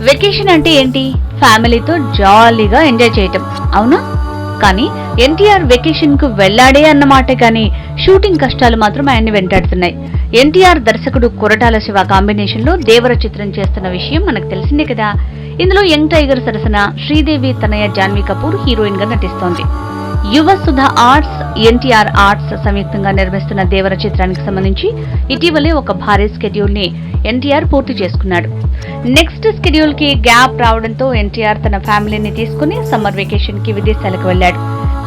Vacation అంటే ఏంటి? ఫ్యామిలీతో జాలీగా ఎంజాయ్ చేయటం, అవునా? కానీ ఎన్టీఆర్ వెకేషన్ కు వెళ్లాడే అన్నమాట, కానీ షూటింగ్ కష్టాలు మాత్రం ఆయన్ని వెంటాడుతున్నాయి. ఎన్టీఆర్ దర్శకుడు కొరటాల శివ కాంబినేషన్ లో దేవర చిత్రం చేస్తున్న విషయం మనకు తెలిసిందే కదా. ఇందులో యంగ్ టైగర్ సరసన శ్రీదేవి తనయ జాన్వీ కపూర్ హీరోయిన్ గా నటిస్తోంది. యువ సుధ ఆర్ట్స్, ఎన్టీఆర్ ఆర్ట్స్ సంయుక్తంగా నిర్మిస్తున్న దేవర చిత్రానికి సంబంధించి ఇటీవలే ఒక భారీ స్కెడ్యూల్ ని ఎన్టీఆర్ పూర్తి చేసుకున్నాడు. నెక్స్ట్ స్కెడ్యూల్ కి గ్యాప్ రావడంతో ఎన్టీఆర్ తన ఫ్యామిలీని తీసుకుని సమ్మర్ వెకేషన్ కి విదేశాలకు వెళ్లాడు.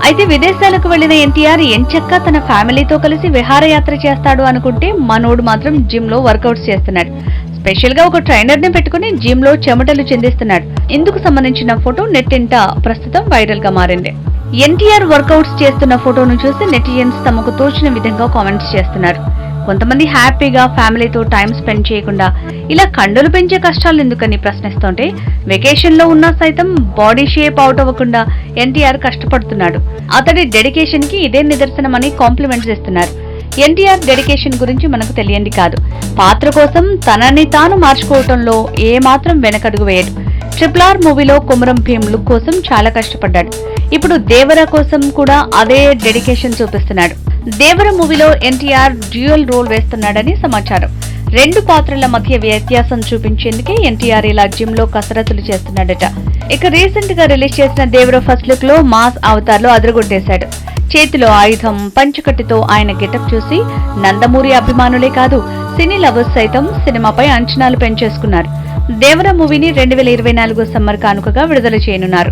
అయితే విదేశాలకు వెళ్లిన ఎన్టీఆర్ ఎంచక్కా తన ఫ్యామిలీతో కలిసి విహారయాత్ర చేస్తాడు అనుకుంటే మనోడు మాత్రం జిమ్ లో వర్కౌట్స్ చేస్తున్నాడు. స్పెషల్ గా ఒక ట్రైనర్ ని పెట్టుకుని జిమ్ లో చెమటలు చెందిస్తున్నాడు. ఇందుకు సంబంధించిన ఫోటో నెట్టింట ప్రస్తుతం వైరల్ గా మారింది. ఎన్టీఆర్ వర్కౌట్స్ చేస్తున్న ఫోటోను చూసి నెటిజన్స్ తమకు తోచిన విధంగా కామెంట్స్ చేస్తున్నారు. కొంతమంది హ్యాపీగా ఫ్యామిలీతో టైం స్పెండ్ చేయకుండా ఇలా కండలు పెంచే కష్టాలు ఎందుకని ప్రశ్నిస్తుంటే, వెకేషన్ లో ఉన్నా సైతం బాడీ షేప్ అవుట్ అవ్వకుండా ఎన్టీఆర్ కష్టపడుతున్నాడు. అతడి డెడికేషన్ కి ఇదే నిదర్శనమని కాంప్లిమెంట్స్ ఇస్తున్నారు. ఎన్టీఆర్ డెడికేషన్ గురించి మనకు తెలియంది కాదు. పాత్ర కోసం తనని తాను మార్చుకోవటంలో ఏమాత్రం వెనకడుగు వేయడు. RRR మూవీలో కొమరం భీం లుక్ కోసం చాలా కష్టపడ్డాడు. ఇప్పుడు దేవర కోసం కూడా అదే డెడికేషన్ చూపిస్తున్నాడు. దేవర మూవీలో ఎన్టీఆర్ డ్యూయల్ రోల్ వేస్తున్నాడని సమాచారం. రెండు పాత్రల మధ్య వ్యత్యాసం చూపించేందుకే ఎన్టీఆర్ ఇలా జిమ్ లో కసరత్తులు చేస్తున్నాడట. ఇక రీసెంట్ గా రిలీజ్ చేసిన దేవర ఫస్ట్ లుక్ లో మాస్ అవతార్ లో అదరగొట్టేశాడు. చేతిలో ఆయుధం, పంచకట్టుతో ఆయన గెటప్ చూసి నందమూరి అభిమానులే కాదు, సినీ లవర్స్ సైతం సినిమాపై అంచనాలు పెంచేసుకున్నారు. దేవర మూవీని 2024 సమ్మర్ కానుకగా విడుదల చేయనున్నారు.